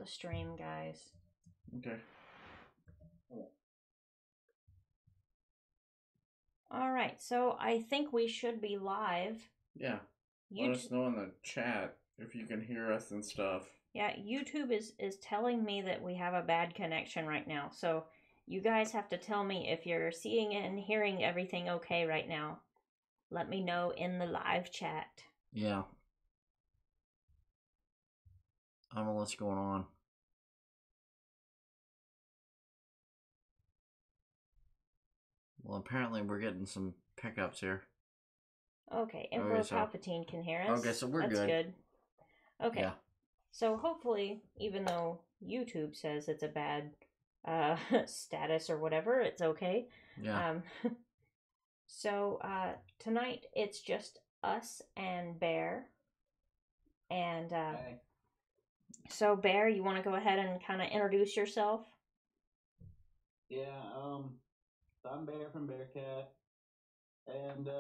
stream, guys. Okay. All right, so I think we should be live. Yeah. Let us know in the chat if you can hear us and stuff. Yeah, YouTube is telling me that we have a bad connection right now. So you guys have to tell me if you're seeing and hearing everything okay right now. Let me know in the live chat. Yeah. I don't know what's going on. Well, apparently we're getting some pickups here. Okay, Emperor Palpatine can hear us. Okay, so we're That's good. Okay. Yeah. So hopefully, even though YouTube says it's a bad status or whatever, it's okay. Yeah. So tonight it's just us and Bear. And Hey. so Bear, you want to go ahead and kind of introduce yourself? Yeah, so I'm Bear from Bearcat, and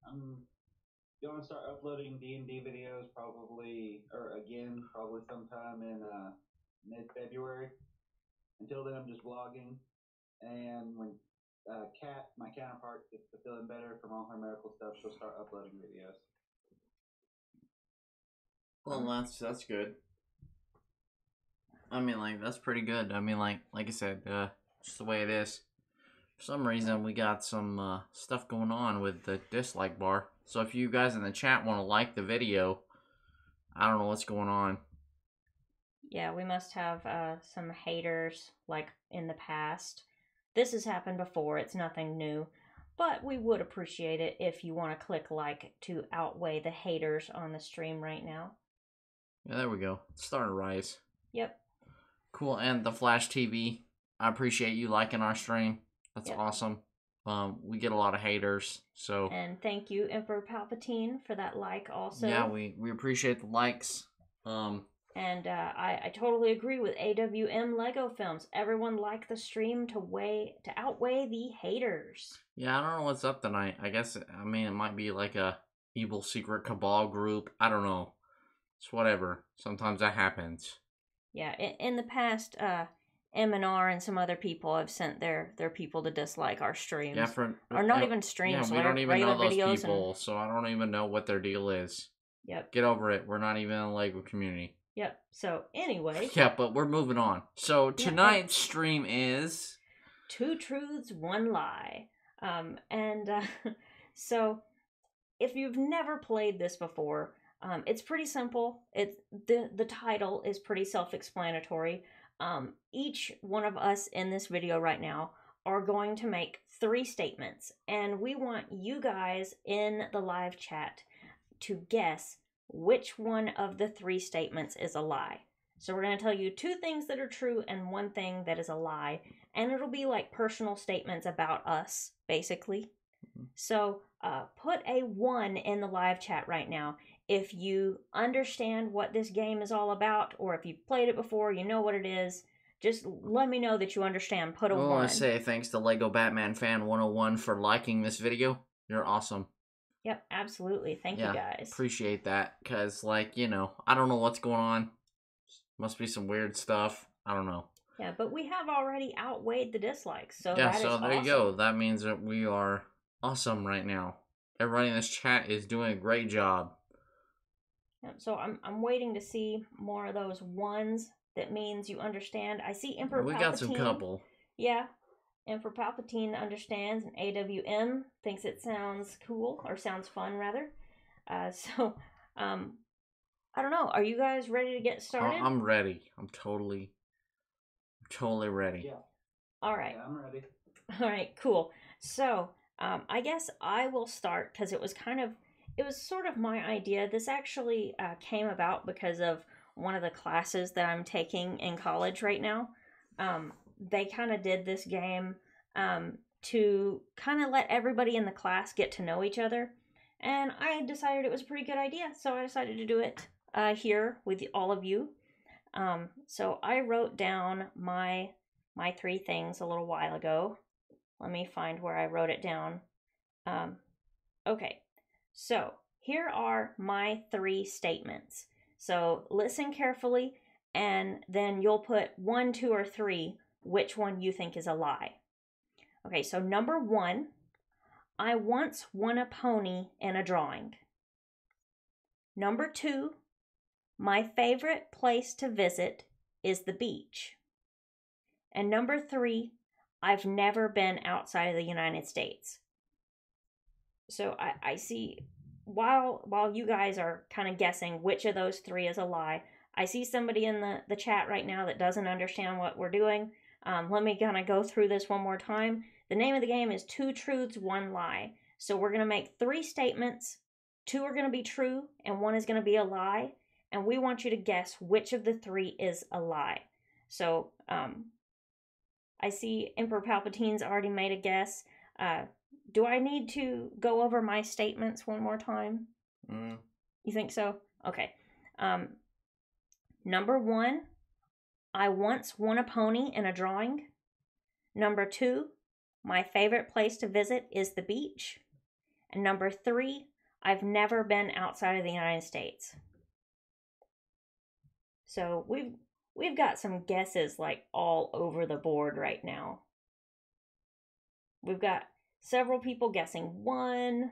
I'm going to start uploading D&D videos probably sometime in mid-February. Until then, I'm just vlogging, and when Kat, my counterpart, gets to feeling better from all her medical stuff, she'll start uploading videos. Well, that's good. I mean, like, that's pretty good. I mean, like I said, just the way it is. For some reason, we got some stuff going on with the dislike bar. So if you guys in the chat want to like the video, I don't know what's going on. Yeah, we must have some haters, like, in the past. This has happened before. It's nothing new. But we would appreciate it if you want to click like to outweigh the haters on the stream right now. Yeah, there we go. It's starting to rise. Yep. Cool, and the Flash TV. I appreciate you liking our stream. That's awesome. We get a lot of haters, so. And thank you, Emperor Palpatine, for that like also. Yeah, we appreciate the likes. And I totally agree with AWM Lego Films. Everyone like the stream to outweigh the haters. Yeah, I don't know what's up tonight. I mean, it might be like a evil secret cabal group. I don't know. It's whatever. Sometimes that happens. Yeah, in the past, M&R and some other people have sent their people to dislike our streams. Yeah, or not even streams. Yeah, we don't even know those people, so I don't even know what their deal is. Yep. Get over it. We're not even in a Lego community. Yep. So anyway. Yeah, but we're moving on. So tonight's stream is 2 Truths, 1 Lie. So if you've never played this before, it's pretty simple. The title is pretty self-explanatory. Each one of us in this video right now are going to make 3 statements, and we want you guys in the live chat to guess which one of the 3 statements is a lie. So we're going to tell you 2 things that are true and 1 thing that is a lie, and it'll be like personal statements about us, basically. So put a 1 in the live chat right now if you understand what this game is all about, or if you've played it before, you know what it is. Just let me know that you understand. Put a 1. I want to say thanks to Lego Batman Fan 101 for liking this video. You're awesome. Yep, absolutely. Thank you guys. Appreciate that, because, like, you know, I don't know what's going on. Must be some weird stuff. I don't know. Yeah, but we have already outweighed the dislikes, so yeah, that so is there awesome. You go. That means that we are awesome right now. Everybody in this chat is doing a great job. Yep, so I'm waiting to see more of those 1s. That means you understand. I see Emperor Palpatine. We got some couple. Yeah. Emperor Palpatine understands, and AWM thinks it sounds cool, or sounds fun, rather. I don't know. Are you guys ready to get started? I'm ready. I'm totally ready. Yeah. All right. Yeah, I'm ready. All right, cool. So, I guess I will start, because it was sort of my idea. This actually came about because of one of the classes that I'm taking in college right now. They kind of did this game to kind of let everybody in the class get to know each other. And I decided it was a pretty good idea, so I decided to do it here with all of you. So I wrote down my 3 things a little while ago. Let me find where I wrote it down. Okay, so here are my 3 statements. So listen carefully and then you'll put 1, 2, or 3, which one you think is a lie. Okay, so number 1, I once won a pony in a drawing. Number 2, my favorite place to visit is the beach. And number 3, I've never been outside of the United States. So I see, while you guys are kind of guessing which of those 3 is a lie, I see somebody in the chat right now that doesn't understand what we're doing. Let me kind of go through this one more time. The name of the game is 2 truths, 1 lie. So we're going to make 3 statements. 2 are going to be true and 1 is going to be a lie. And we want you to guess which of the 3 is a lie. So I see Emperor Palpatine's already made a guess. Do I need to go over my statements one more time? You think so? Okay. Number 1, I once won a pony in a drawing. Number 2, my favorite place to visit is the beach. And number 3, I've never been outside of the United States. So we've got some guesses like all over the board right now. We've got several people guessing 1.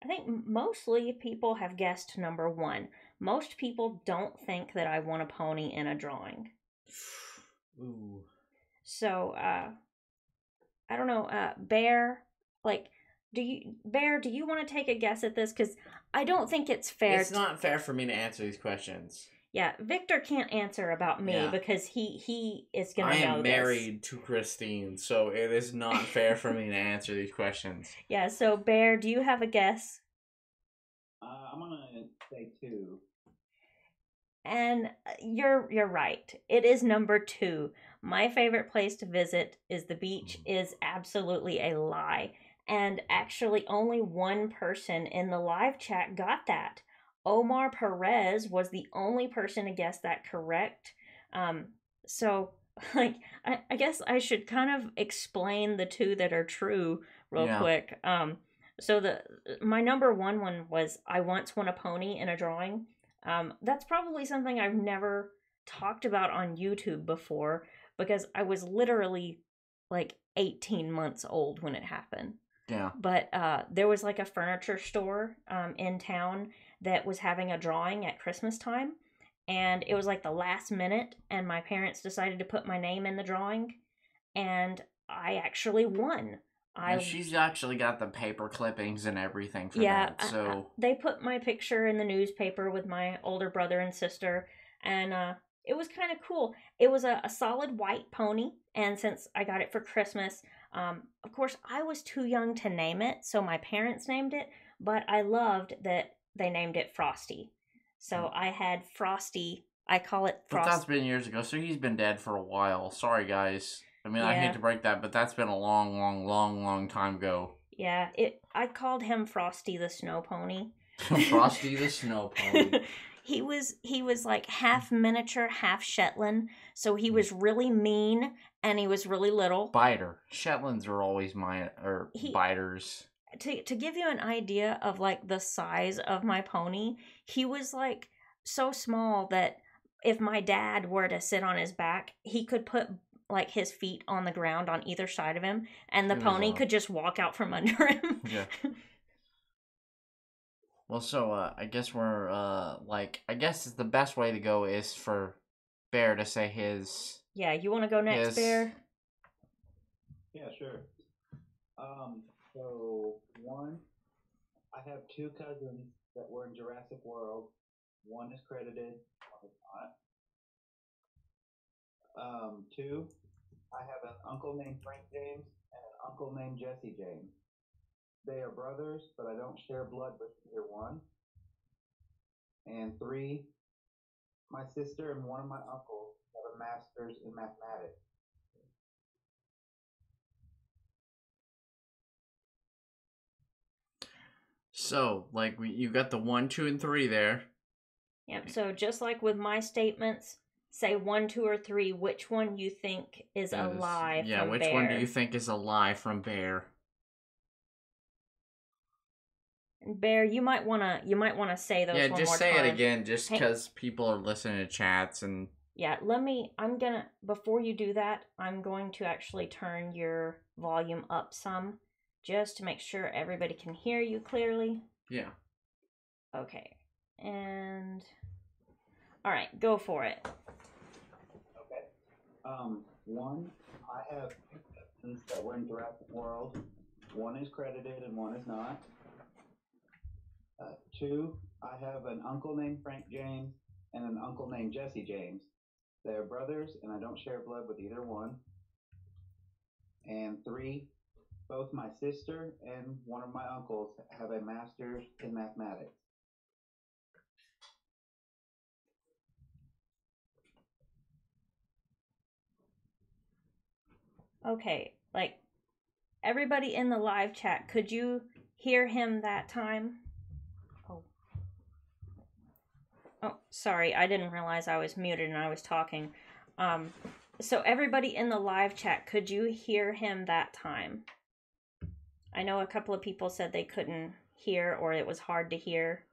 I think mostly people have guessed number 1. Most people don't think that I won a pony in a drawing. Ooh. So, I don't know, Bear, like, do you want to take a guess at this? Because I don't think it's fair. It's not fair for me to answer these questions. Yeah, Victor can't answer about me because he is going to know this. I am married to Christine, so it is not fair for me to answer these questions. Yeah, so Bear, do you have a guess? I'm going to say 2. And you're right. It is number 2. My favorite place to visit is the beach is absolutely a lie. And actually only 1 person in the live chat got that. Omar Perez was the only person to guess that correct. So like I guess I should kind of explain the 2 that are true real quick. So my number 1 one was I once won a pony in a drawing. That's probably something I've never talked about on YouTube before because I was literally like 18 months old when it happened. Yeah. But there was like a furniture store in town that was having a drawing at Christmas time. And it was like the last minute. And my parents decided to put my name in the drawing. And I actually won. She's actually got the paper clippings and everything for that. So they put my picture in the newspaper with my older brother and sister. And it was kind of cool. It was a solid white pony. And since I got it for Christmas, of course, I was too young to name it, so my parents named it, but I loved that they named it Frosty. So I had Frosty, I call it Frosty. But that's been years ago, so he's been dead for a while. Sorry, guys. I mean, I hate to break that, but that's been a long time ago. Yeah, I called him Frosty the Snow Pony. Frosty the Snow Pony. He was like half miniature, half Shetland, so he was really mean and he was really little. Biter. Shetlands are always biters. To give you an idea of like the size of my pony, he was like so small that if my dad were to sit on his back, he could put like his feet on the ground on either side of him and the pony could just walk out from under him. Yeah. Well, so, I guess we're, I guess the best way to go is for Bear to say his... Yeah, you want to go next, Bear? Yeah, sure. So, 1, I have 2 cousins that were in Jurassic World. 1 is credited, 1 is not. 2, I have an uncle named Frank James and an uncle named Jesse James. They are brothers, but I don't share blood with either one. And 3, my sister and one of my uncles have a master's in mathematics. So, you got the 1, 2, and 3 there. Yep, so just like with my statements, say 1, 2, or 3, which one you think is a lie from Bear. Yeah, which one do you think is a lie from Bear? Bear, you might wanna say those one more time. Yeah, just say it again, just because people are listening to chats and Yeah, before you do that, I'm going to actually turn your volume up some just to make sure everybody can hear you clearly. Yeah. Okay. And all right, go for it. Okay. One, I have two cousins that were in Jurassic World. One is credited and one is not. Two, I have an uncle named Frank James and an uncle named Jesse James. They're brothers, and I don't share blood with either one. And three, both my sister and one of my uncles have a master's in mathematics. Okay, like everybody in the live chat, could you hear him that time? Oh. Oh, sorry, I didn't realize I was muted and I was talking. So everybody in the live chat, could you hear him that time? I know a couple of people said they couldn't hear or it was hard to hear.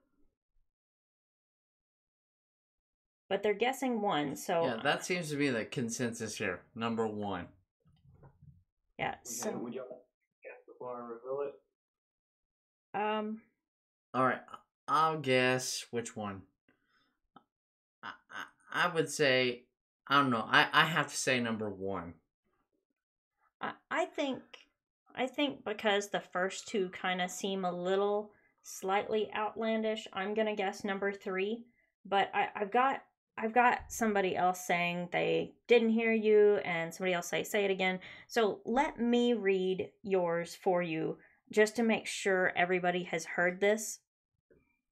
But they're guessing one, so... Yeah, that seems to be the consensus here. Number one. Yeah, so... Would you guess before I reveal it? Alright, I'll guess which one. I would say, I don't know, I have to say number one. I think because the first two kind of seem a little slightly outlandish, I'm gonna guess number three. But I've got somebody else saying they didn't hear you, and somebody else say it again. So let me read yours for you, just to make sure everybody has heard this,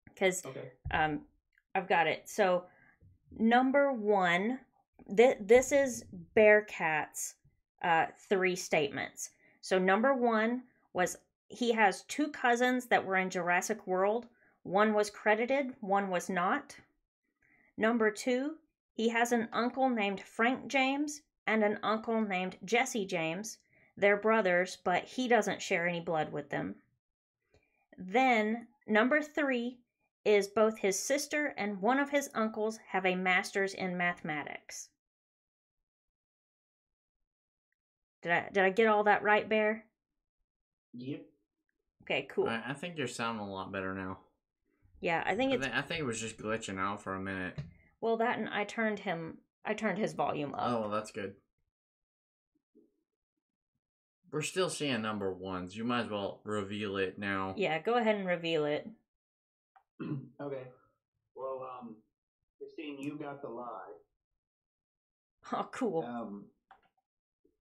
because Okay. I've got it. So number one, this is Bearcat's three statements. So number one was he has two cousins that were in Jurassic World. One was credited, one was not. Number two, he has an uncle named Frank James and an uncle named Jesse James. They're brothers, but he doesn't share any blood with them. Then, number three is both his sister and one of his uncles have a master's in mathematics. Did I get all that right, Bear? Yep. Okay, cool. I think you're sounding a lot better now. Yeah, I think it was just glitching out for a minute. Well, that and I turned his volume up. Oh, well, that's good. We're still seeing number ones. You might as well reveal it now. Yeah, go ahead and reveal it. Okay. Well, Christine, you got the lie. Oh, cool.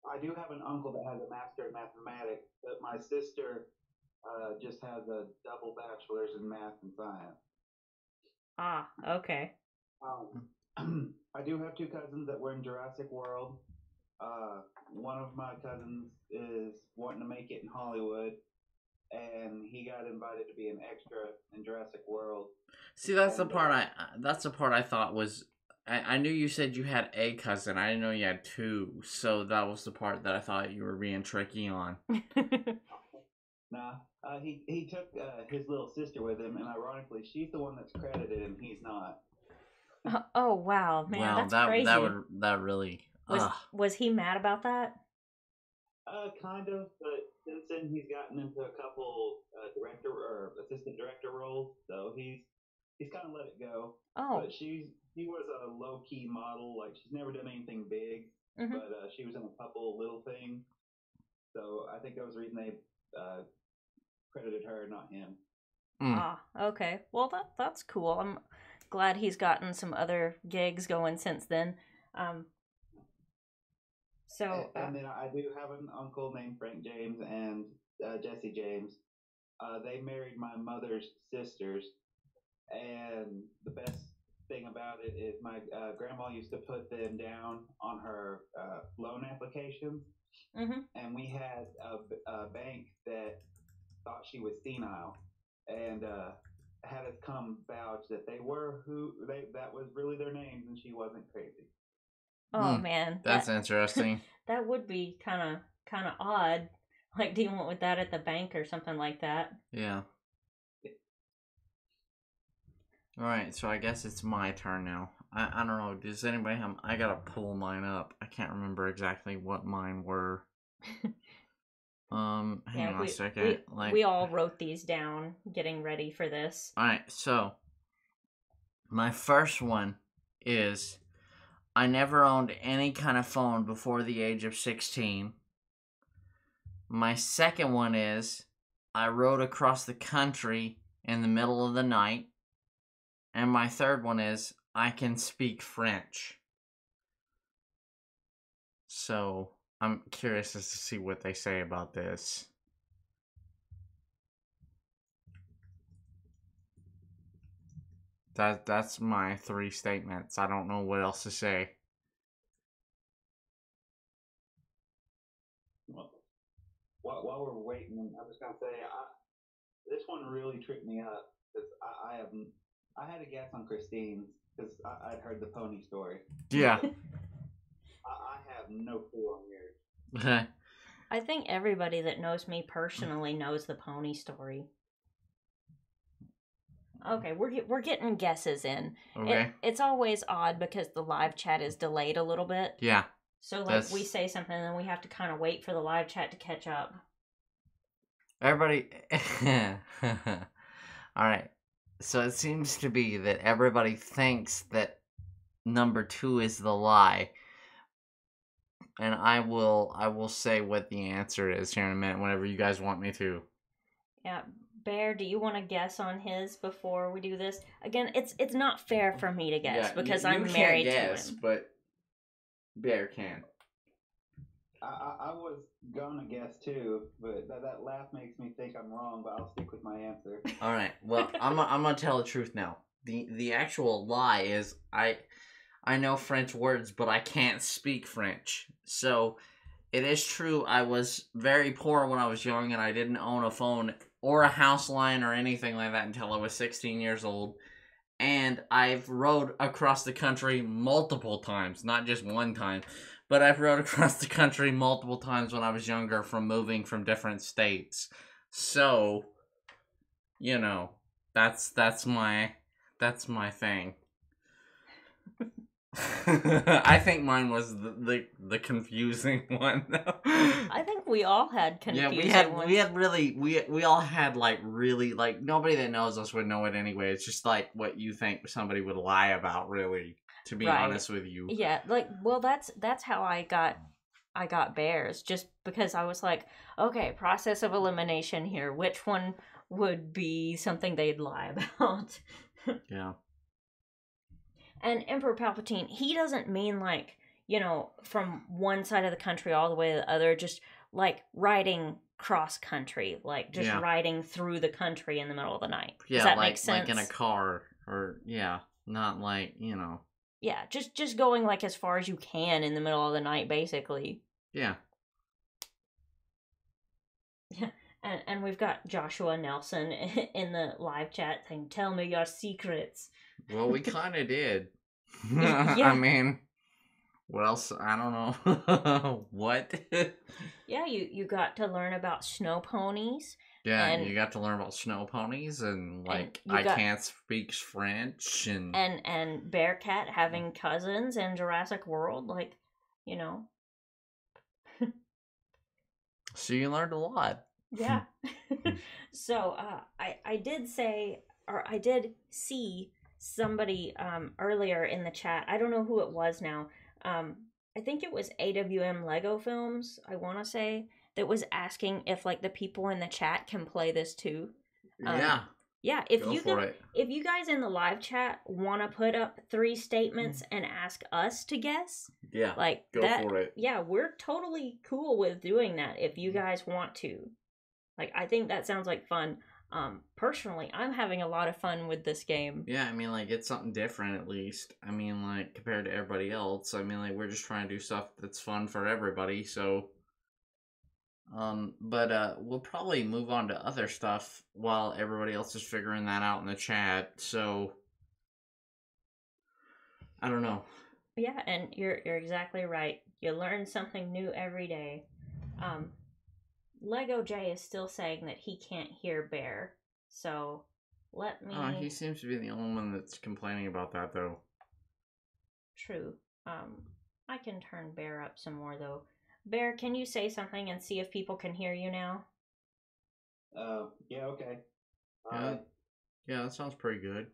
I do have an uncle that has a master in mathematics, but my sister just has a double bachelor's in math and science. Ah, okay. I do have two cousins that were in Jurassic World. One of my cousins is wanting to make it in Hollywood, and he got invited to be an extra in Jurassic World. See, that's the part I thought was. I knew you said you had a cousin. I didn't know you had two, so that was the part that I thought you were being tricky on. Nah, he took his little sister with him, and ironically, she's the one that's credited, and he's not. Oh wow, man, that's crazy. That really was he mad about that? Kind of, but since then he's gotten into a couple director or assistant director roles, so he's kind of let it go. Oh, but she was a low key model, like she's never done anything big, but she was in a couple little things. So I think that was the reason they credited her, not him. Ah, okay. Well, that's cool. I'm glad he's gotten some other gigs going since then. And then I do have an uncle named Frank James and Jesse James. They married my mother's sisters, and the best thing about it is my grandma used to put them down on her loan applications, and we had a bank that thought she was senile, and had us come vouch that that was really their names, and she wasn't crazy. Oh man, that's interesting. That would be kind of odd, like dealing with that at the bank or something like that. Yeah. All right, so I guess it's my turn now. I don't know. Does anybody have? I gotta pull mine up. I can't remember exactly what mine were. Hang on a second. We all wrote these down, getting ready for this. All right, so my first one is I never owned any kind of phone before the age of 16. My second one is I rode across the country in the middle of the night. And my third one is I can speak French. So I'm curious as to see what they say about this. That's my 3 statements. I don't know what else to say. Well, while we're waiting, I'm just gonna say this one really tripped me up because I had a guess on Christine's because I'd heard the pony story. Yeah. I have no clue on yours. I think everybody that knows me personally knows the pony story. Okay, we're getting guesses in. Okay. It's always odd because the live chat is delayed a little bit. Yeah. So we say something and then we have to kind of wait for the live chat to catch up. Everybody. All right. So it seems to be that everybody thinks that number 2 is the lie. And I will say what the answer is here in a minute whenever you guys want me to. Yeah. Bear, do you want to guess on his before we do this? Again, it's not fair for me to guess because I'm married to him. But Bear can. I was gonna guess too, but that laugh makes me think I'm wrong. But I'll stick with my answer. All right. Well, I'm gonna tell the truth now. The actual lie is I know French words, but I can't speak French. So it is true. I was very poor when I was young, and I didn't own a phone or a house line or anything like that until I was 16 years old. And I've rode across the country multiple times, not just one time, but I've rode across the country multiple times when I was younger from moving from different states. So, you know, that's my thing. I think mine was the confusing one though. I think we all had confusing ones. we all had really nobody that knows us would know it anyway. It's just like what you think somebody would lie about, really, to be honest with you. Yeah, that's how I got Bears, just because I was like, okay, process of elimination here. Which one would be something they'd lie about? Yeah. And Emperor Palpatine, he doesn't mean from one side of the country all the way to the other, just riding cross country, riding through the country in the middle of the night. Yeah, does that make sense? Like in a car, or not Yeah, just going as far as you can in the middle of the night, basically. Yeah. Yeah, and we've got Joshua Nelson in the live chat saying, "Tell me your secrets." Well, we kind of did. Yeah. I mean, what else? I don't know. What? Yeah, you got to learn about snow ponies. Yeah, and you got to learn about snow ponies and I can't speak French and Bearcat having cousins in Jurassic World, So you learned a lot. Yeah. So I did say, or I did see somebody earlier in the chat. I don't know who it was now. I think it was AWM Lego Films, I want to say, that was asking if the people in the chat can play this too. Yeah, if you guys in the live chat want to put up 3 statements and ask us to guess, go for it. Yeah, we're totally cool with doing that if you guys want to. I think that sounds like fun. Personally, I'm having a lot of fun with this game. Yeah, I mean, it's something different at least. I mean, compared to everybody else. I mean, we're just trying to do stuff that's fun for everybody, so... But we'll probably move on to other stuff while everybody else is figuring that out in the chat, so... I don't know. Yeah, and you're exactly right. You learn something new every day. Lego J is still saying that he can't hear Bear, so let me... he seems to be the only one that's complaining about that, though. True. I can turn Bear up some more though. Bear, can you say something and see if people can hear you now? Yeah, okay. Yeah, yeah, that sounds pretty good.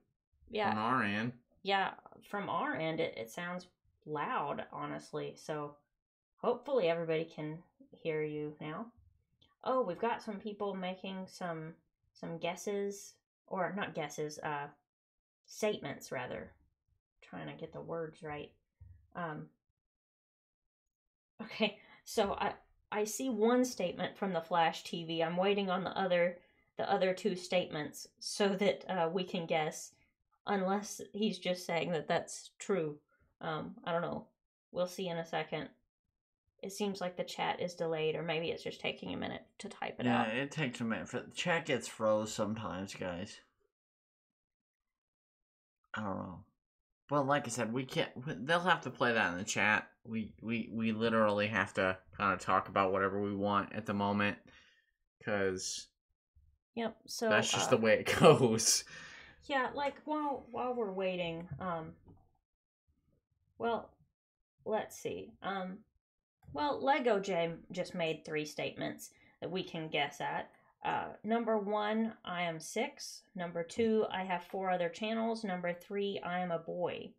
Yeah. On our end. Yeah, from our end, it sounds loud, honestly. So hopefully everybody can hear you now. Oh, we've got some people making some guesses, or not guesses, statements rather. Trying to get the words right. Okay, so I see one statement from the Flash TV. I'm waiting on the other two statements so that we can guess, unless he's just saying that that's true. I don't know. We'll see in a second. It seems like the chat is delayed, or maybe it's just taking a minute to type it out. Yeah, it takes a minute. The chat gets froze sometimes, guys. I don't know. But like I said, we can't. They'll have to play that in the chat. We literally have to kind of talk about whatever we want at the moment, because Yep. So that's just the way it goes. Yeah, like while we're waiting, well, let's see. Well, Lego J just made 3 statements that we can guess at. Number 1, I am 6. Number 2, I have 4 other channels. Number 3, I am a boy.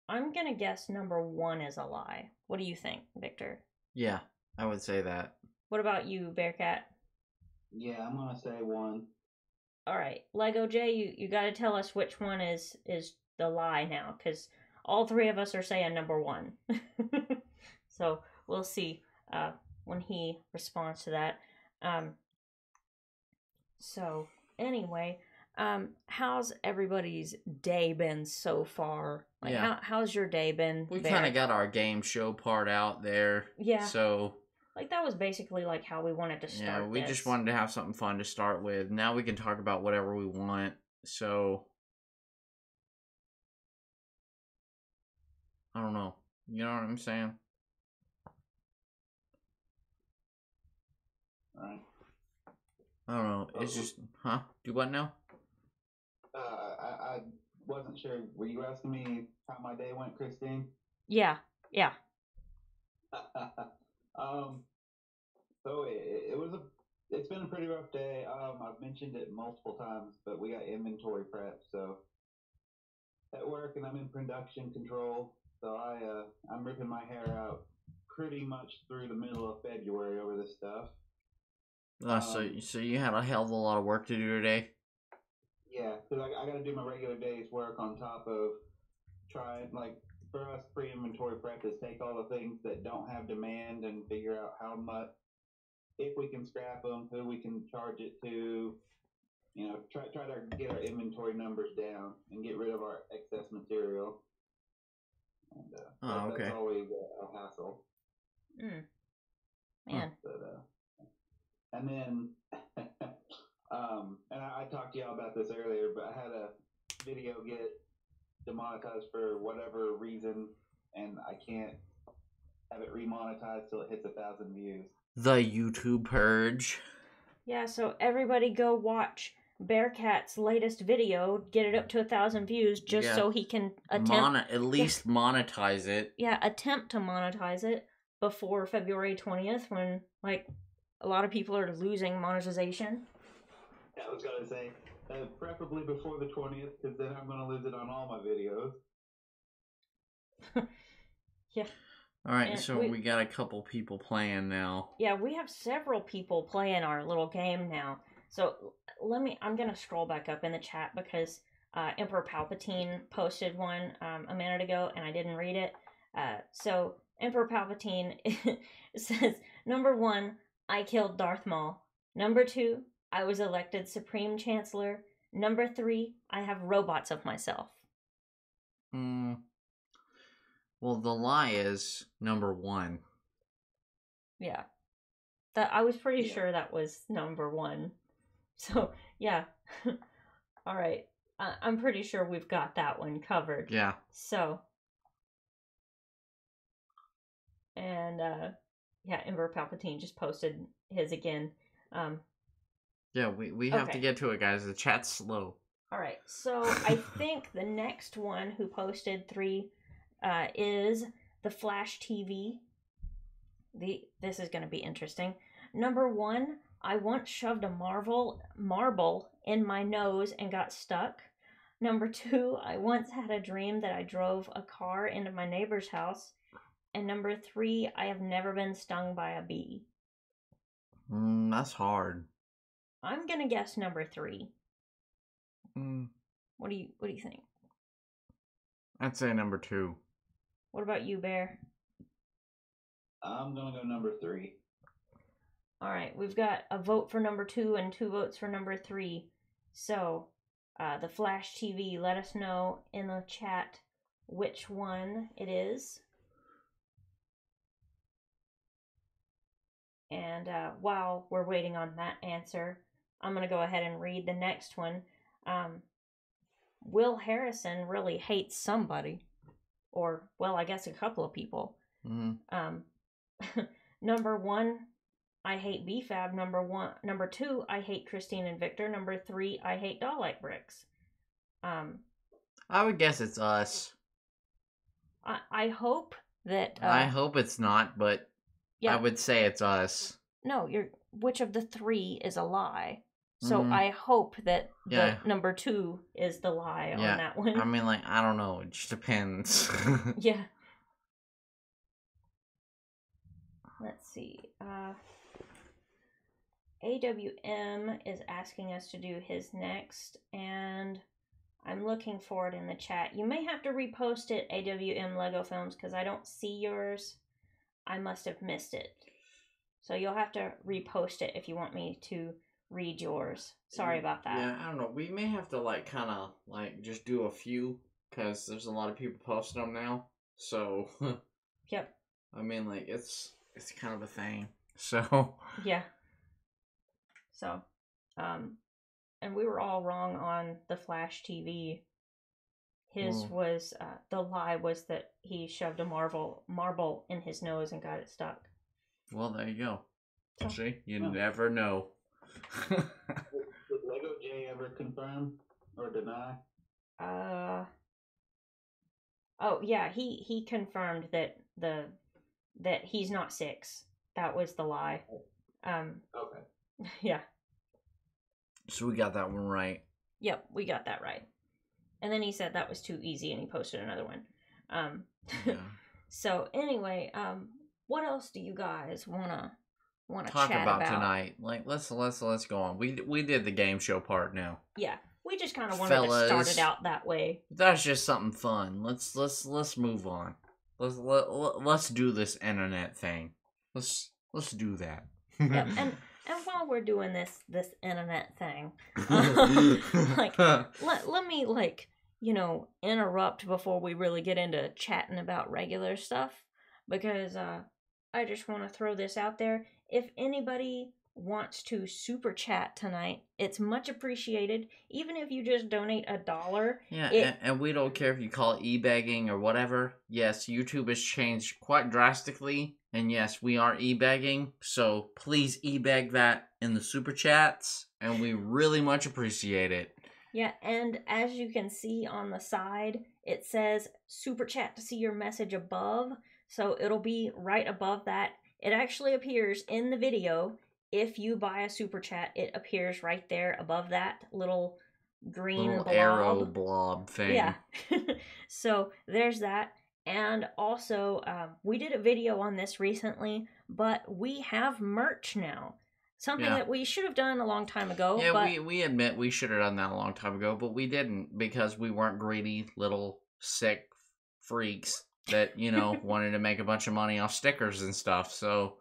I'm gonna guess number 1 is a lie. What do you think, Victor? Yeah, I would say that. What about you, Bearcat? Yeah, I'm gonna say 1. All right, Lego J, you got to tell us which one is the lie now, because all 3 of us are saying number 1. So we'll see when he responds to that. So anyway, how's everybody's day been so far? Like, Yeah. how's your day been? We kind of got our game show part out there. Yeah. So. Like, that was basically like how we wanted to start. Yeah, we just wanted to have something fun to start with. Now we can talk about whatever we want. So. I don't know. You know what I'm saying? Alright. I don't know. It's just, huh? Do what now? I wasn't sure. Were you asking me how my day went, Christine? Yeah. So it's been a pretty rough day. I've mentioned it multiple times, but we got inventory prep, so at work, and I'm in production control. So I'm ripping my hair out pretty much through the middle of February over this stuff. So you had a hell of a lot of work to do today? Yeah, because I got to do my regular day's work on top of trying, like, for us, pre-inventory prep is take all the things that don't have demand and figure out how much, if we can scrap them, who we can charge it to, you know, try to get our inventory numbers down and get rid of our excess material. And okay. That's always a hassle. Man. But, and then, and I talked to y'all about this earlier, but I had a video get demonetized for whatever reason, and I can't have it remonetized till it hits 1,000 views. The YouTube purge. Yeah, so everybody go watch Bearcat's latest video, get it up to 1,000 views, just so he can attempt at least monetize it. Yeah, attempt to monetize it before February 20th, when like a lot of people are losing monetization. I was gonna say, preferably before the 20th, because then I'm gonna lose it on all my videos. Yeah. Alright, so we got a couple people playing now. Yeah, we have several people playing our little game now. So I'm gonna scroll back up in the chat because Emperor Palpatine posted one a minute ago and I didn't read it. So Emperor Palpatine says, number 1, I killed Darth Maul. Number 2, I was elected Supreme Chancellor. Number 3, I have robots of myself. Well, the lie is number 1. Yeah. I was pretty sure that was number 1. So, yeah. All right. I'm pretty sure we've got that one covered. Yeah. So. And, yeah, Emperor Palpatine just posted his again. Yeah, we have to get to it, guys. The chat's slow. All right, so I think the next one who posted 3 is the Flash TV. This is going to be interesting. Number 1, I once shoved a marble in my nose and got stuck. Number 2, I once had a dream that I drove a car into my neighbor's house. And number 3, I have never been stung by a bee. That's hard. I'm gonna guess number 3. Mm. What do you think? I'd say number 2. What about you, Bear? I'm gonna go number 3. All right, we've got a vote for number 2 and 2 votes for number 3. So, the Flash TV, let us know in the chat which one it is. And while we're waiting on that answer, I'm going to go ahead and read the next one. Will Harrison really hates somebody. Or, well, I guess a couple of people. Mm-hmm. Number 1, I hate BFAB. Number 2, I hate Christine and Victor. Number 3, I hate Doll Like Bricks. I would guess it's us. I hope that... I hope it's not, but yeah. I would say it's us. No, which of the 3 is a lie? So I hope that the number 2 is the lie on that one. I mean, like, I don't know. It just depends. Yeah. Let's see. AWM is asking us to do his next, and I'm looking for it in the chat. You may have to repost it, AWM Lego Films, because I don't see yours. I must have missed it. So you'll have to repost it if you want me to read yours. Sorry about that. Yeah, I don't know. We may have to, like, kind of, like, just do a few, because there's a lot of people posting them now. So, yep. I mean, like, it's kind of a thing. So. Yeah. So, and we were all wrong on the Flash TV. His was, the lie was that he shoved a marble in his nose and got it stuck. Well, there you go. So, see, you never know. Did Lego J ever confirm or deny? Oh yeah, he confirmed that that he's not 6. That was the lie. Okay. Yeah. So we got that one right. Yep, we got that right. And then he said that was too easy, and he posted another one. Yeah. So anyway, what else do you guys wanna talk chat about tonight? Like, let's go on. We did the game show part now. Yeah, we just kind of wanted to start it out that way. That's just something fun. Let's move on. Let's do this internet thing. Let's do that. Yep, and while we're doing this internet thing, like let me, like, interrupt before we really get into chatting about regular stuff, because I just want to throw this out there. If anybody wants to super chat tonight, it's much appreciated. Even if you just donate $1. Yeah, and we don't care if you call it e-bagging or whatever. Yes, YouTube has changed quite drastically. And yes, we are e-bagging. So please e-bag that in the super chats. And we really much appreciate it. Yeah, and as you can see on the side, it says super chat to see your message above. So it'll be right above that. It actually appears in the video. If you buy a super chat, it appears right there above that little green little blob. Arrow blob thing. Yeah. So there's that. And also, we did a video on this recently, but we have merch now. Something that we should have done a long time ago. Yeah, but we admit we should have done that a long time ago, but we didn't, because we weren't greedy little sick freaks that, wanted to make a bunch of money off stickers and stuff. So,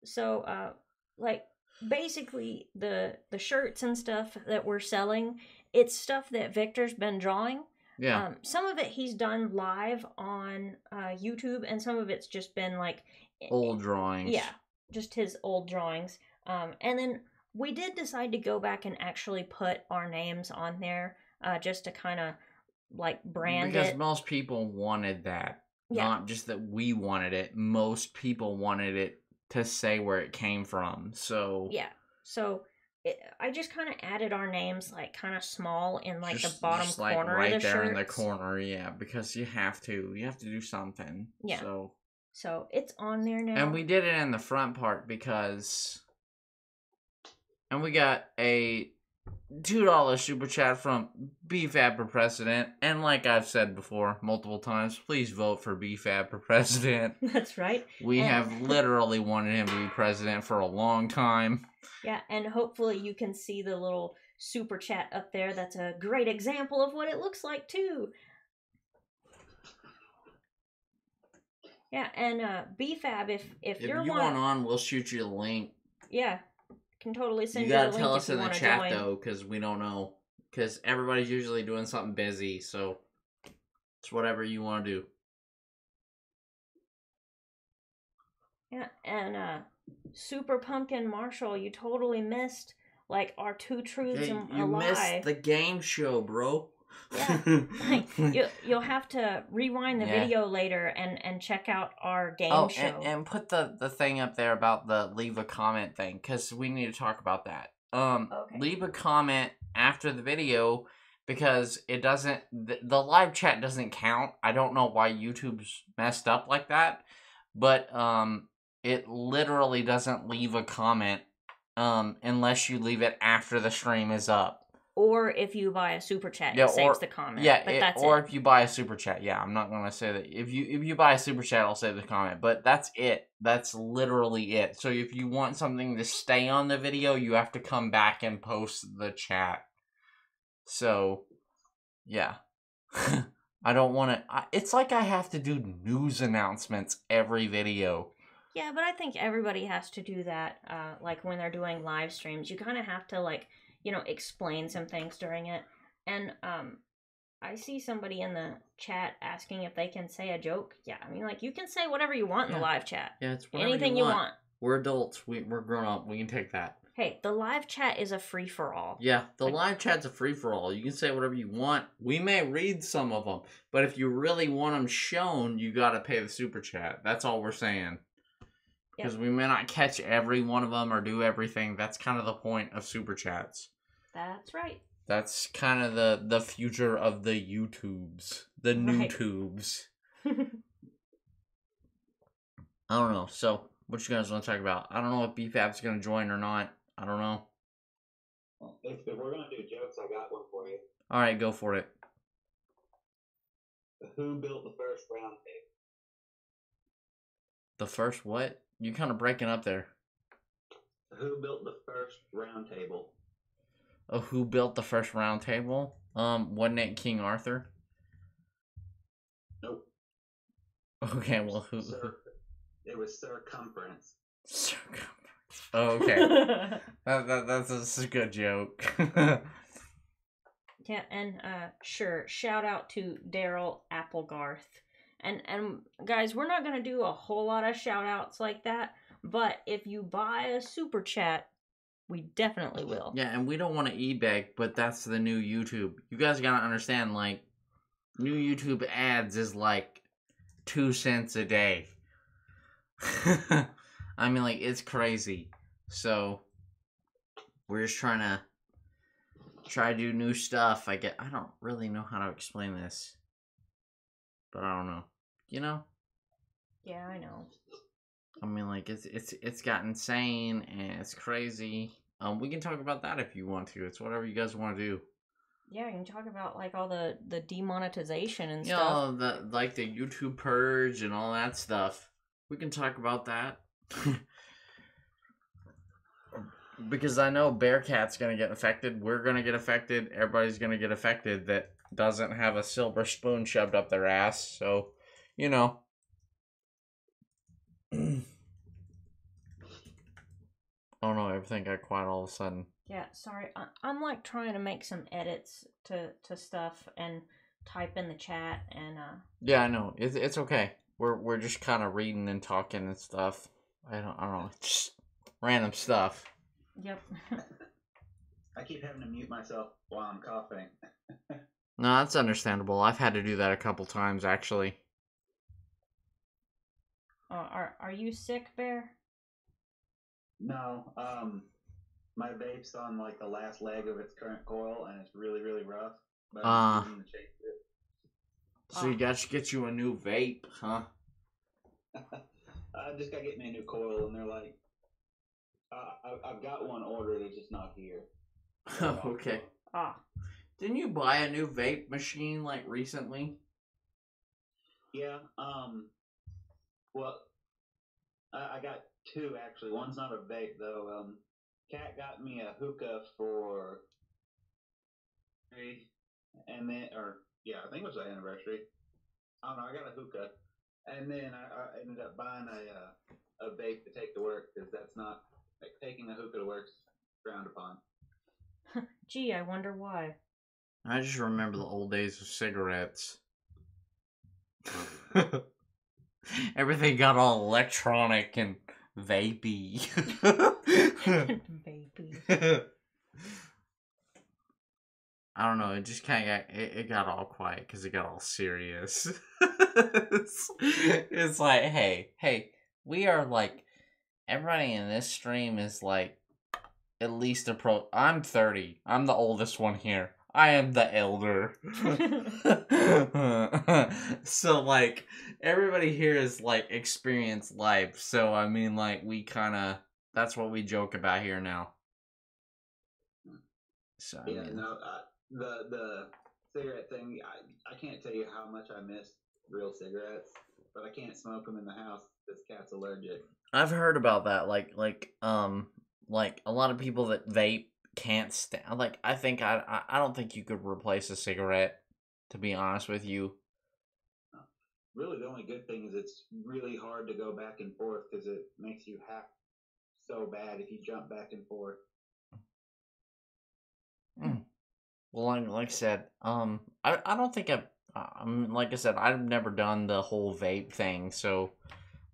So, like, basically, the shirts and stuff that we're selling, it's stuff that Victor's been drawing. Yeah. Some of it he's done live on YouTube, and some of it's just been, like, old drawings. Yeah, just his old drawings. And then we did decide to go back and actually put our names on there, just to kind of, like, brand it. Because most people wanted that. Yeah. Not just that we wanted it. Most people wanted it to say where it came from. So yeah. So I just kind of added our names like kind of small in like just, the bottom just like corner right of the there in the shirts. corner, yeah, because you have to do something. Yeah. So it's on there now. and we did it in the front part because, and we got a $2 super chat from BFAB for president, and like I've said before multiple times, please vote for BFAB for president. That's right. We have literally wanted him to be president for a long time. Yeah, and hopefully you can see the little super chat up there. That's a great example of what it looks like too. Yeah, and BFAB, if you want on, we'll shoot you the link. Yeah, can totally send you you the gotta tell link us if you in the want to chat join. though, because we don't know, because everybody's usually doing something busy, so it's whatever you want to do. Yeah, and Super Pumpkin Marshall, you totally missed like our 2 truths and a lie. You missed the game show, bro. Yeah, like, you'll have to rewind the video later and check out our game show. And put the thing up there about the leave a comment thing, because we need to talk about that. Okay. Leave a comment after the video, because it doesn't, the live chat doesn't count. I don't know why YouTube's messed up like that, but it literally doesn't leave a comment unless you leave it after the stream is up. Or if you buy a super chat, it saves the comment. Yeah, but that's or it. if you buy a super chat. Yeah, I'm not gonna say that. If you buy a super chat, I'll save the comment. But that's it. That's literally it. So if you want something to stay on the video, you have to come back and post the chat. So, yeah. I don't want to. It's like I have to do news announcements every video. Yeah, but I think everybody has to do that. Like when they're doing live streams, you kind of have to like, explain some things during it. And I see somebody in the chat asking if they can say a joke. Yeah, I mean, like, you can say whatever you want in the live chat. Yeah, it's whatever anything you want. We're adults. We're grown up. We can take that. Hey, the live chat is a free for all. Yeah, the live chat's a free for all. You can say whatever you want. We may read some of them, but if you really want them shown, you got to pay the super chat. That's all we're saying. Because we may not catch every one of them or do everything. That's kind of the point of super chats. That's right. That's kind of the future of the YouTubes. The new tubes. I don't know. So, what you guys want to talk about? I don't know if BFAB's going to join or not. I don't know. If we're going to do jokes, I got one for you. Alright, go for it. Who built the first round table? The first what? You're kind of breaking up there. Who built the first round table? Oh, who built the first round table? Wasn't it King Arthur? Nope. Okay, well, who? It was Circumference. Circumference. Oh, okay. That's a good joke. Yeah, and sure, shout out to Daryl Applegarth. And guys, we're not going to do a whole lot of shout outs like that, but if you buy a super chat, we definitely will. Yeah, and we don't want to e-beg, but that's the new YouTube. You guys got to understand, like, new YouTube ads is like 2 cents a day. I mean, like, it's crazy. So, we're just trying to do new stuff. I don't really know how to explain this. But I don't know. You know? Yeah, I know. I mean, like, it's got insane and it's crazy. We can talk about that if you want to. It's whatever you guys want to do. Yeah, you can talk about like all the demonetization and stuff. Yeah, like the YouTube purge and all that stuff. We can talk about that. Because I know Bearcat's gonna get affected. We're gonna get affected. Everybody's gonna get affected that doesn't have a silver spoon shoved up their ass. So, you know. Oh no, everything got quiet all of a sudden. Yeah, sorry. I'm like trying to make some edits to stuff and type in the chat and Yeah, I know. It's okay. We're just kind of reading and talking and stuff. I don't know. Just random stuff. Yep. I keep having to mute myself while I'm coughing. No, that's understandable. I've had to do that a couple times actually. Are you sick, Bear? No, my vape's on like the last leg of its current coil, and it's really really rough. But I'm Uh, meaning to change it. so you got to get you a new vape, huh? I just got to get me a new coil, and they're like, I've got one ordered, it's just not here. Okay. Ah. Didn't you buy a new vape machine like recently? Yeah. Well, I got two actually. One's not a vape though. Cat got me a hookah for and then or yeah, I think it was the anniversary. I don't know. I got a hookah, and then I ended up buying a vape to take to work because that's not like taking a hookah to work's frowned upon. Gee, I wonder why. I just remember the old days of cigarettes. Everything got all electronic and vapey. Baby. I don't know. It just kind of it got all quiet because it got all serious. It's like, hey, we are like everybody in this stream is like at least I'm 30. I'm the oldest one here. I am the elder. So like everybody here is like experienced life. So I mean like we kind of that's what we joke about here now. So I Yeah, mean, no, the cigarette thing. I can't tell you how much I miss real cigarettes, but I can't smoke them in the house because Cat's allergic. I've heard about that. Like a lot of people that vape can't stand. Like I think I don't think you could replace a cigarette. To be honest with you. Really, the only good thing is it's really hard to go back and forth because it makes you hack so bad if you jump back and forth. Well, like I said, I don't think like I said, I've never done the whole vape thing, so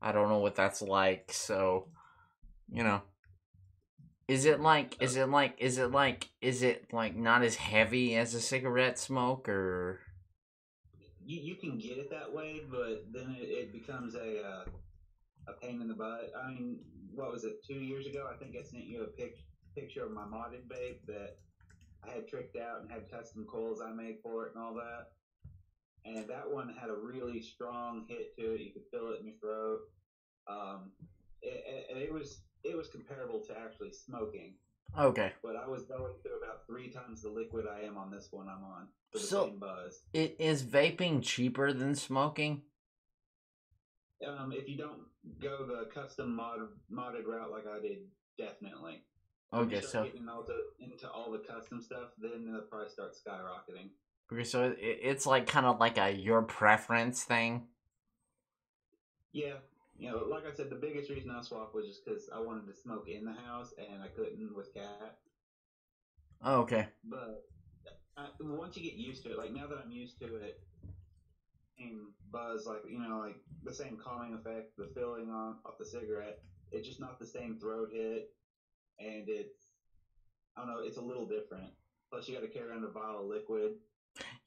I don't know what that's like. So, you know, is it like not as heavy as a cigarette smoke, or? You can get it that way, but then it becomes a pain in the butt. I mean, what was it? 2 years ago, I think I sent you a picture of my modded vape that I had tricked out and had custom coils I made for it and all that. And that one had a really strong hit to it. You could feel it in your throat. It was comparable to actually smoking. Okay. But I was going through about 3 times the liquid I am on this one I'm on for the So, same buzz. is vaping cheaper than smoking? If you don't go the custom modded route like I did, definitely. When you Okay, start so getting into all the custom stuff, then the price starts skyrocketing. it's like kind of like a your preference thing. Yeah, like I said, the biggest reason I swapped was just because I wanted to smoke in the house and I couldn't with Cat. Okay. But once you get used to it, like now that I'm used to it, same buzz, like like the same calming effect, the filling on off the cigarette. It's just not the same throat hit, and I don't know, it's a little different. Plus, you got to carry around a vial of liquid.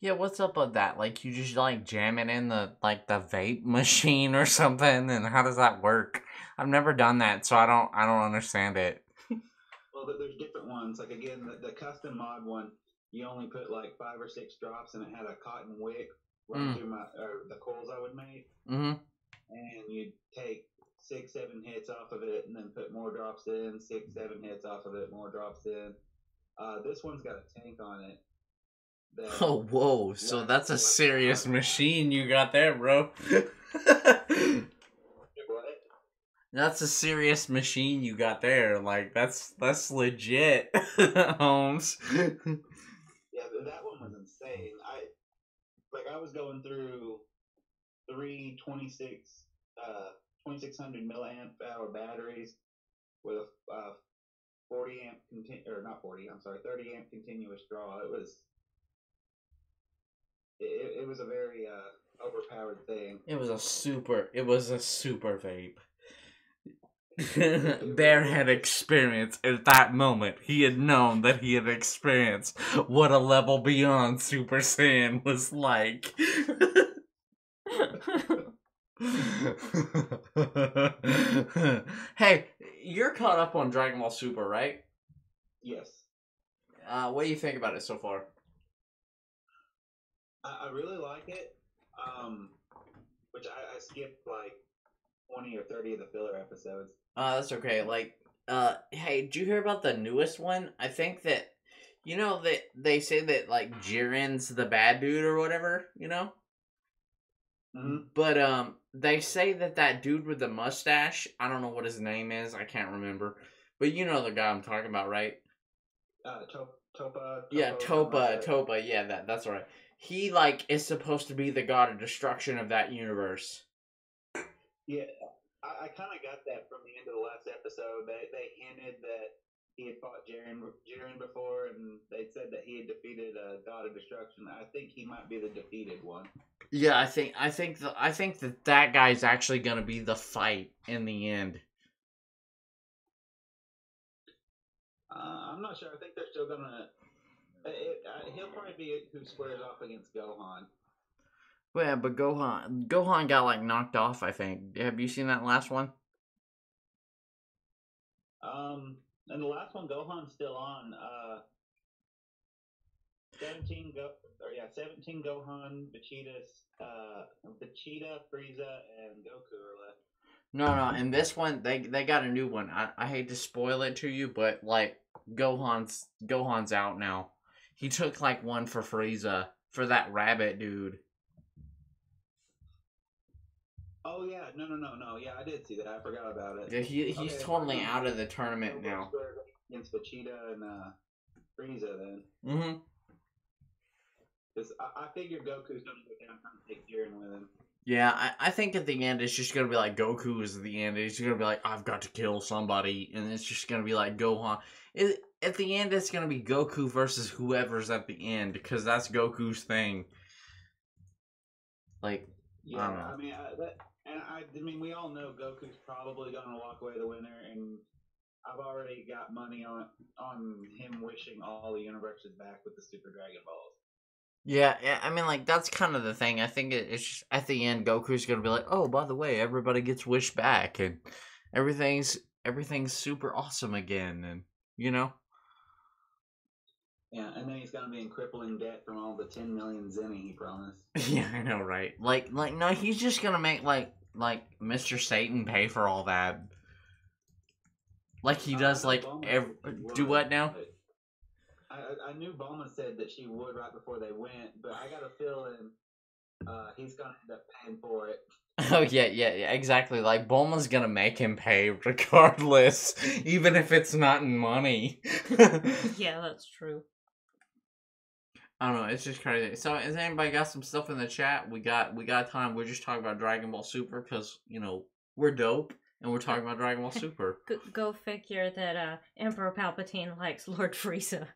Yeah, what's up with that? Like, you just like jam it in the vape machine or something, and how does that work? I've never done that, so I don't understand it. Well, there's different ones. Like again, the custom mod one, you only put like 5 or 6 drops, and it had a cotton wick run through the coils I would make, Mm-hmm. and you'd take 6, 7 hits off of it, and then put more drops in, 6, 7 hits off of it, more drops in. This one's got a tank on it. Oh, whoa! So that's a serious machine you got there, bro. What? That's a serious machine you got there. Like that's legit, Holmes. Yeah, that one was insane. I was going through 2600 milliamp hour batteries with a 40 amp or not 40. I'm sorry, 30 amp continuous draw. It was a very overpowered thing. It was a super vape. Bear had experience at that moment. He had known that he had experienced what a level beyond Super Saiyan was like. Hey, you're caught up on Dragon Ball Super, right? Yes. What do you think about it so far? I really like it. Which I skipped like 20 or 30 of the filler episodes. That's okay. Like, hey, did you hear about the newest one? I think that, you know, that they say that, like, Jiren's the bad dude or whatever, you know? Mm-hmm. But, they say that that dude with the mustache, I don't know what his name is, I can't remember. But you know the guy I'm talking about, right? Topa. Yeah, something like that. Topa, yeah, that's right. He, like, is supposed to be the god of destruction of that universe. Yeah, I kind of got that from the end of the last episode. They hinted that he had fought Jiren before, and they said that he had defeated a god of destruction. I think he might be the defeated one. Yeah, I think that guy's actually gonna be the fight in the end. I'm not sure. I think they're still gonna. He'll probably be who squares off against Gohan. Well, yeah, but Gohan got like knocked off, I think. Have you seen that last one? And the last one, Gohan's still on. 17 Gohan, Vegeta, Frieza, and Goku are left. No. In this one, they got a new one. I hate to spoil it to you, but like Gohan's out now. He took like one for Frieza for that rabbit dude. Oh yeah, no. Yeah, I did see that. I forgot about it. Yeah, he's totally out of the tournament now. Against Vegeta and Frieza then. Mm-hmm. Because I figured Goku's gonna go down trying to take Jiren with him. Yeah, I think at the end it's just gonna be like Goku is the end. He's gonna be like, I've got to kill somebody, and it's just gonna be like Gohan. At the end, it's gonna be Goku versus whoever's at the end because that's Goku's thing. Like, yeah, I don't know. I mean, we all know Goku's probably gonna walk away the winner, and I've already got money on him wishing all the universes back with the Super Dragon Balls. Yeah, I mean, like, that's kind of the thing. I think it's just, at the end, Goku's gonna be like, oh, by the way, everybody gets wished back, and everything's super awesome again, and, you know? Yeah, and then he's gonna be in crippling debt from all the 10 million zenny he promised. Yeah, I know, right? Like, no, he's just gonna make, like Mr. Satan pay for all that. Like, he does, like, do what now? I knew Bulma said that she would right before they went, but I got a feeling he's gonna end up paying for it. Oh yeah, exactly. Like Bulma's gonna make him pay regardless, even if it's not in money. Yeah, that's true. I don't know. It's just crazy. So, has anybody got some stuff in the chat? We got time. We're just talking about Dragon Ball Super because we're dope and we're talking about Dragon Ball Super. Go figure that Emperor Palpatine likes Lord Frieza.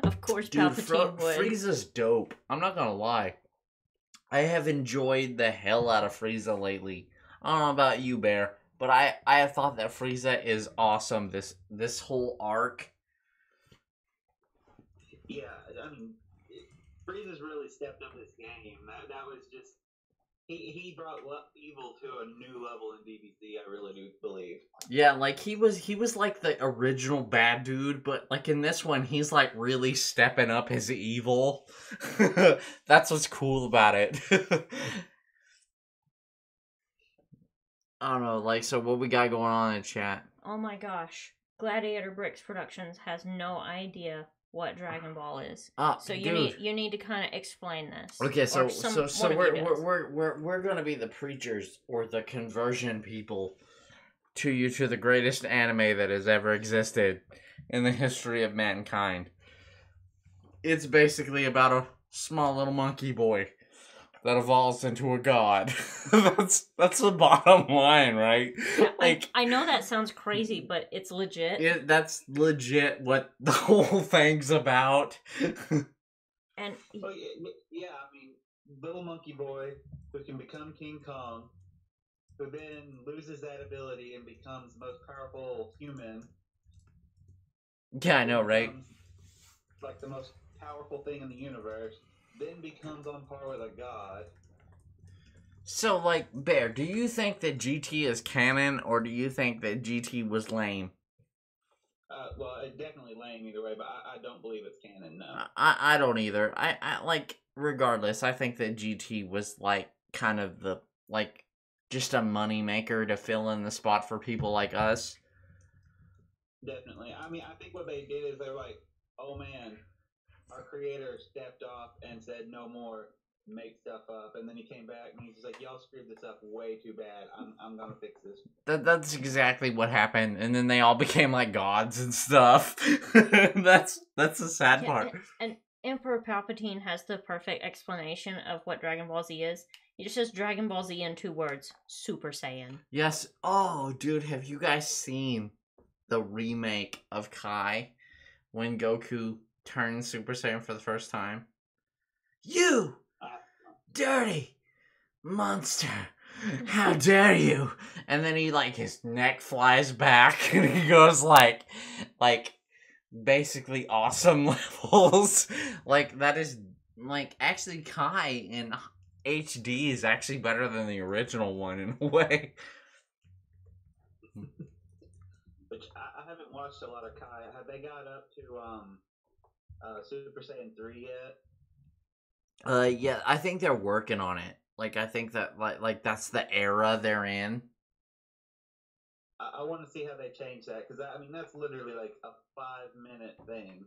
Of course, Dude, Palpatine would. Frieza's dope. I'm not gonna lie. I have enjoyed the hell out of Frieza lately. I don't know about you, Bear, but I have thought that Frieza is awesome. This whole arc. Yeah, I mean, Frieza's really stepped up his game. That was just he brought evil to a new level in DBZ. I really do believe. Yeah, like he was like the original bad dude, but like in this one, he's like really stepping up his evil. That's what's cool about it. I don't know, like, so what we got going on in chat? Oh my gosh, Gladiator Bricks Productions has no idea what Dragon Ball is. So you need to kind of explain this. Okay, so we're gonna be the preachers or the conversion people to the greatest anime that has ever existed in the history of mankind. It's basically about a small little monkey boy that evolves into a god. That's the bottom line, right? Yeah, like I know that sounds crazy, but it's legit. That's legit what the whole thing's about. And yeah, I mean, little monkey boy who can become King Kong, who then loses that ability and becomes the most powerful human. Yeah, I know, right? Like the most powerful thing in the universe. Then becomes on par with a god. So, like, Bear, do you think that GT is canon, or do you think that GT was lame? Well, it's definitely lame either way, but I don't believe it's canon. No. I don't either. I like regardless. I think that GT was like kind of the like just a money maker to fill in the spot for people like us. Definitely. I mean, I think what they did is they're like, oh man, our creator stepped off and said no more, make stuff up, and then he came back and he's just like, y'all screwed this up way too bad. I'm gonna fix this. That's exactly what happened, and then they all became like gods and stuff. that's the sad part. And Emperor Palpatine has the perfect explanation of what Dragon Ball Z is. He just says Dragon Ball Z in 2 words: Super Saiyan. Yes. Oh, dude, have you guys seen the remake of Kai when Goku turns Super Saiyan for the first time? You dirty monster! How dare you! And then he like his neck flies back and he goes like basically awesome levels. Like that is like actually Kai in HD is actually better than the original one in a way. Which I haven't watched a lot of Kai. Have they got up to Super Saiyan 3 yet? Yeah, I think they're working on it. Like I think that like that's the era they're in. I want to see how they change that because I mean that's literally like a 5-minute thing.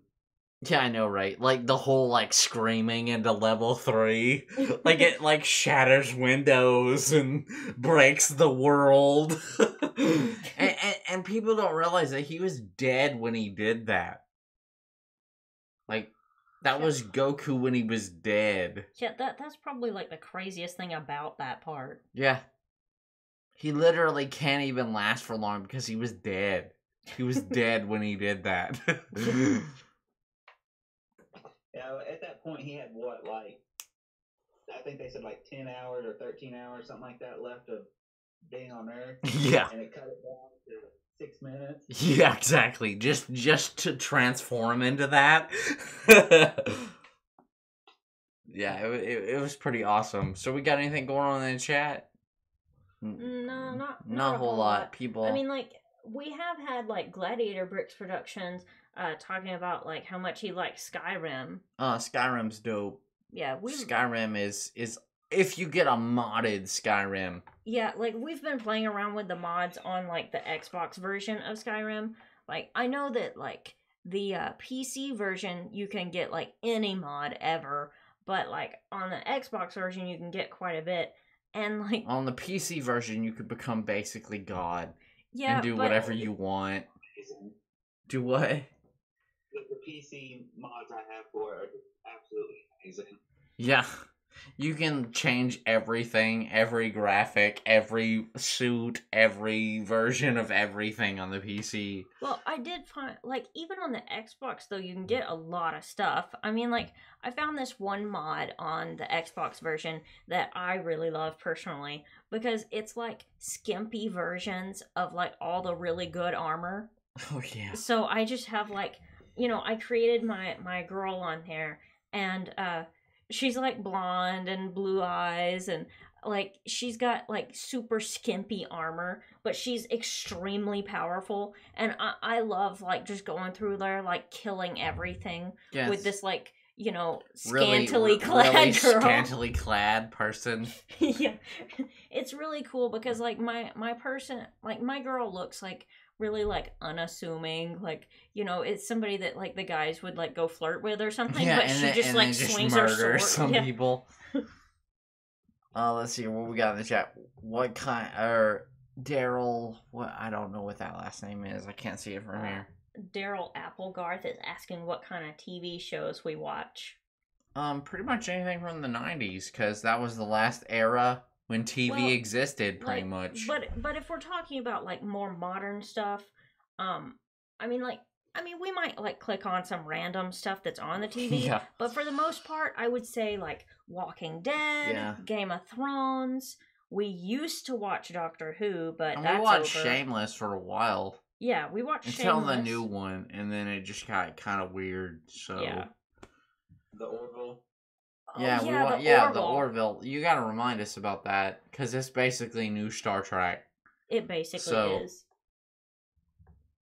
Yeah, I know, right? Like the whole like screaming into level 3, like it like shatters windows and breaks the world, and people don't realize that he was dead when he did that. Like that was Goku when he was dead. Yeah, that's probably like the craziest thing about that part. Yeah, he literally can't even last for long because he was dead. He was dead when he did that. Yeah, at that point he had what, like, I think they said like 10 hours or 13 hours, something like that, left of being on Earth. Yeah. And it cut it down to 6 minutes. Yeah, exactly. Just to transform into that. Yeah, it was pretty awesome. So we got anything going on in the chat? No, not a whole lot. People. I mean, like we have had like Gladiator Bricks Productions talking about like how much he likes Skyrim. Skyrim's dope. Yeah, Skyrim is if you get a modded Skyrim. Yeah, like we've been playing around with the mods on like the Xbox version of Skyrim. Like I know that like the PC version you can get like any mod ever, but like on the Xbox version you can get quite a bit. And like on the PC version you could become basically God. Yeah, and do whatever you want. Do what? The PC mods I have for it are just absolutely amazing. Yeah. You can change everything, every graphic, every suit, every version of everything on the PC. Well, I did find, like, even on the Xbox, though, you can get a lot of stuff. I mean, like, I found this one mod on the Xbox version that I really love personally because it's, like, skimpy versions of, like, all the really good armor. Oh, yeah. So I just have, like, you know, I created my girl on there, and, she's like blonde and blue eyes and like she's got like super skimpy armor, but she's extremely powerful, and I love like just going through there like killing everything with this like, you know, scantily clad really girl. Scantily clad person. Yeah, it's really cool because like my person, like my girl looks like really like unassuming, like, you know, it's somebody that like the guys would like go flirt with or something, yeah, but she just like swings her sword. Some people. Let's see what we got in the chat. What kind or Daryl? What, I don't know what that last name is. I can't see it from here. Daryl Applegarth is asking what kind of TV shows we watch. Pretty much anything from the 90s, because that was the last era when TV existed, pretty much. But if we're talking about like more modern stuff, I mean we might like click on some random stuff that's on the TV. Yeah. But for the most part, I would say like Walking Dead, Game of Thrones. We used to watch Doctor Who, but and that's we watched over. Shameless for a while. Yeah, we watched until Shameless. The new one, and then it just got kind of weird. So yeah. The Orville. The Orville. You gotta remind us about that, because it's basically new Star Trek. It basically is.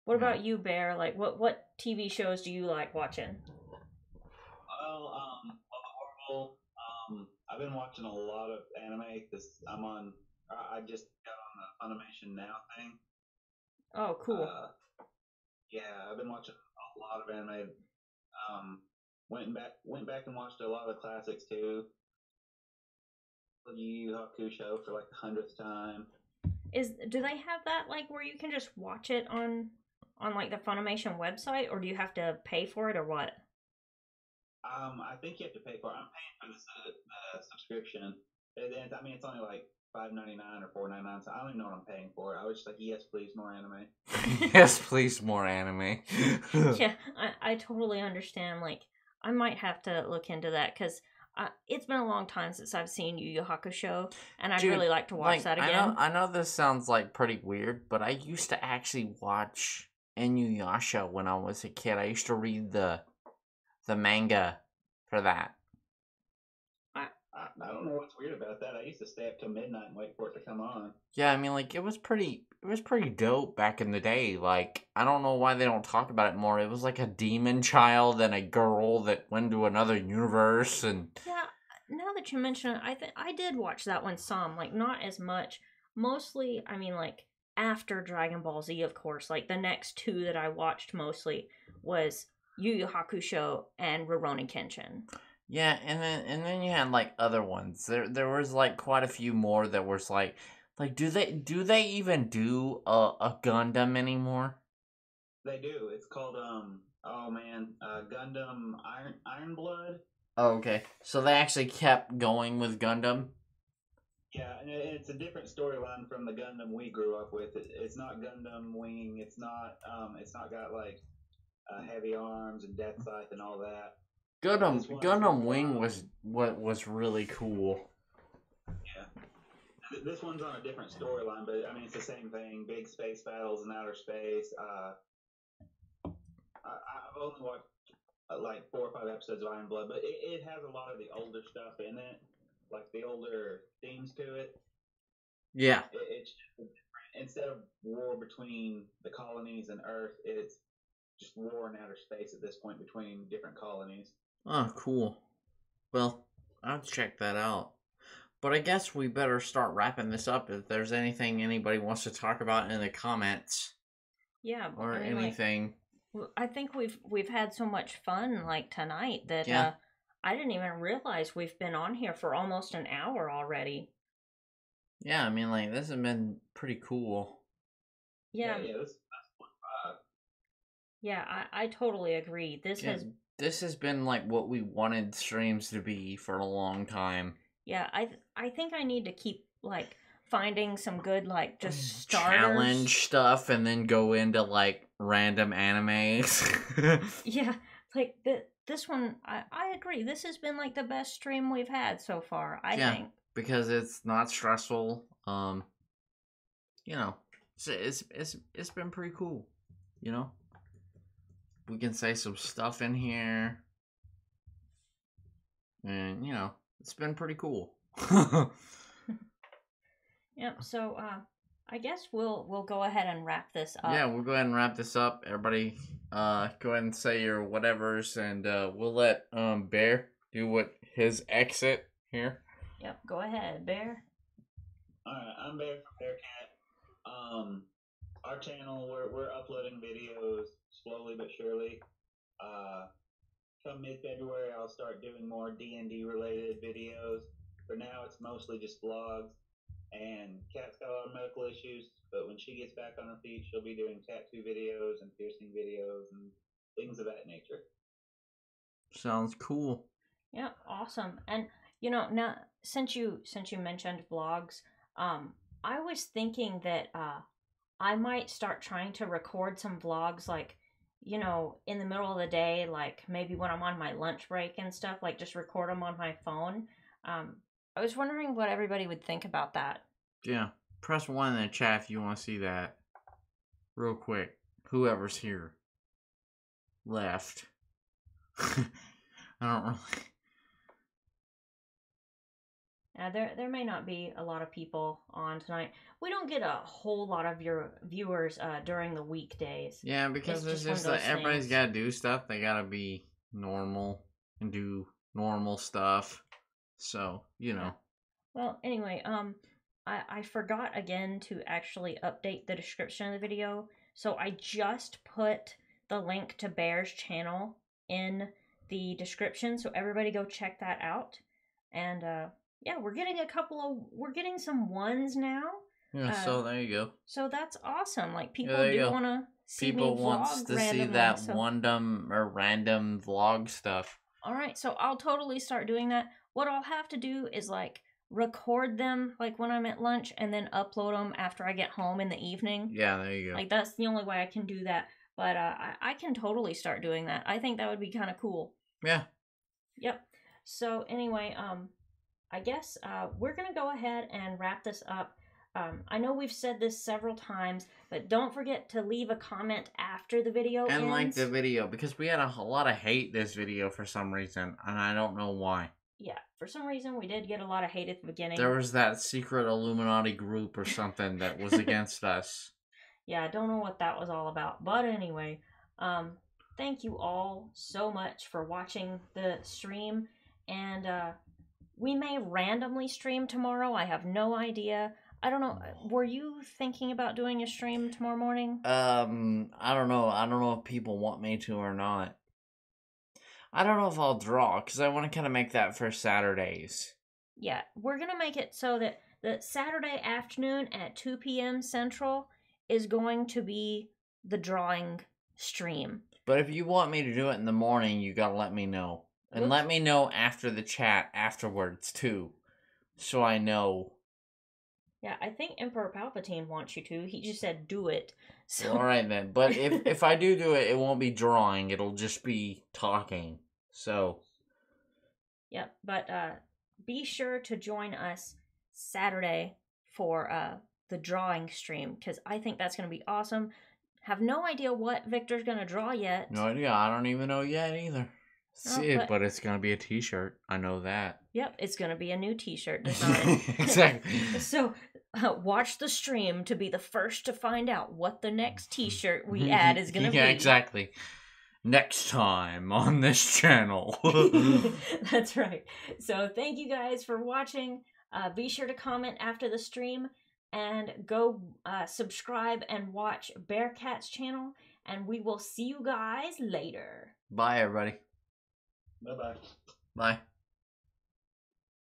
What Yeah. about you, Bear? Like, what TV shows do you like watching? Well, Marvel. I've been watching a lot of anime because I'm on. I just got on the Funimation Now thing. Oh, cool. Uh, yeah, I've been watching a lot of anime. Um, went back and watched a lot of the classics too. The Yu Yu Hakusho for like the 100th time. Do they have that like where you can just watch it on like the Funimation website, or do you have to pay for it, or what? I think you have to pay for it. I'm paying for the subscription. I mean, it's only like $5.99 or $4.99, so I don't even know what I'm paying for. I was just like, yes, please, more anime. Yes, please, more anime. Yeah, I totally understand. Like, I might have to look into that because it's been a long time since I've seen Yu Yu Hakusho, and I'd Dude, really like to watch like that I know again. I know this sounds like pretty weird, but I used to actually watch Inuyasha when I was a kid. I used to read the manga for that. I don't know what's weird about that. I used to stay up till midnight and wait for it to come on. Yeah, I mean, like it was pretty dope back in the day. Like, I don't know why they don't talk about it more. It was like a demon child and a girl that went to another universe, and Yeah, now that you mention it, I think I did watch that one some, like not as much. Mostly, I mean, like after Dragon Ball Z, of course. Like the next two that I watched mostly was Yu Yu Hakusho and Rurouni Kenshin. yeah, and then you had like other ones. There was like quite a few more that was like do they even do a Gundam anymore? They do. It's called oh man, Gundam Iron Blood. Oh, okay. So they actually kept going with Gundam. Yeah, and it's a different storyline from the Gundam we grew up with. It's not Gundam Wing. It's not got like heavy arms and death scythe and all that. Gundam This one's Gundam more, Wing was what was really cool. yeah. This one's on a different storyline, but I mean it's the same thing. Big space battles in outer space. I've only watched like 4 or 5 episodes of Iron Blood, but it has a lot of the older stuff in it, like the older themes to it. Yeah. It's instead of war between the colonies and Earth, it's just war in outer space at this point between different colonies. Oh, cool. Well, I'll check that out. But I guess we better start wrapping this up. If there's anything anybody wants to talk about in the comments Yeah, or I mean, like anything. I think we've had so much fun like tonight that Yeah. I didn't even realize we've been on here for almost an hour already. Yeah, I mean, like, this has been pretty cool. Yeah, Yeah, that's 1.5. yeah, I totally agree. Yeah, this has been, like, what we wanted streams to be for a long time. Yeah, I think I need to keep like finding some good like just starters. Challenge stuff and then go into, like, random animes. Yeah, like this one I agree. This has been like the best stream we've had so far, I think. Because it's not stressful. You know, it's been pretty cool. You know, we can say some stuff in here, and you know, it's been pretty cool. Yep, so I guess we'll go ahead and wrap this up. Yeah, we'll go ahead and wrap this up. Everybody, go ahead and say your whatevers, and we'll let Bear do what his exit here. Yep, go ahead, Bear. Alright, I'm Bear from Bearcat. Our channel, we're uploading videos slowly but surely. Come mid-February, I'll start doing more D&D related videos. For now, it's mostly just vlogs. And Kat's got a lot of medical issues, but when she gets back on her feet, she'll be doing tattoo videos and piercing videos and things of that nature. Sounds cool. Yeah, awesome. And now since you mentioned vlogs, I was thinking that I might start trying to record some vlogs like, in the middle of the day, like maybe when I'm on my lunch break and stuff, like just record them on my phone. I was wondering what everybody would think about that. Yeah, press 1 in the chat if you want to see that. Real quick. Whoever's here. Left. I don't really... There may not be a lot of people on tonight. We don't get a whole lot of your viewers during the weekdays. Yeah, because it's just one of that those everybody's things. got to do stuff. They got to be normal and do normal stuff. So, you know. Well, anyway, I forgot again to actually update the description of the video. So I just put the link to Bear's channel in the description. So everybody go check that out. And yeah, we're getting some ones now. Yeah, so there you go. So that's awesome. Like people there you do go. want to see People me wants vlog to randomly. see that So random vlog stuff. all right, so I'll totally start doing that. What I'll have to do is like record them like when I'm at lunch and then upload them after I get home in the evening. Yeah, there you go. Like that's the only way I can do that. But I can totally start doing that. I think that would be kind of cool. Yeah. Yep. So anyway, I guess we're gonna go ahead and wrap this up. I know we've said this several times, but don't forget to leave a comment after the video and ends. like the video, because we had a lot of hate this video for some reason, and I don't know why. Yeah, for some reason we did get a lot of hate at the beginning. There was that secret Illuminati group or something that was against us. Yeah, I don't know what that was all about. But anyway, thank you all so much for watching the stream. And we may randomly stream tomorrow. I have no idea. I don't know. Were you thinking about doing a stream tomorrow morning? I don't know. I don't know if people want me to or not. I don't know if I'll draw, because I want to kind of make that for Saturdays. Yeah, we're going to make it so that the Saturday afternoon at 2 p.m. Central is going to be the drawing stream. But if you want me to do it in the morning, you gotta let me know. And let me know after the chat afterwards, too. So I know. Yeah, I think Emperor Palpatine wants you to. He just said do it. So alright then. But if I do it, it won't be drawing. It'll just be talking. So. Yep, but be sure to join us Saturday for the drawing stream, because I think that's going to be awesome. Have no idea what Victor's going to draw yet. No idea. I don't even know yet either. But it's going to be a t-shirt. I know that. Yep, it's going to be a new t-shirt design. Exactly. So watch the stream to be the first to find out what the next t-shirt we add is going to be. Yeah, exactly. Next time on this channel. That's right. So thank you guys for watching. Be sure to comment after the stream and go subscribe and watch Bearcat's channel. And we will see you guys later. Bye, everybody. Bye-bye. Bye.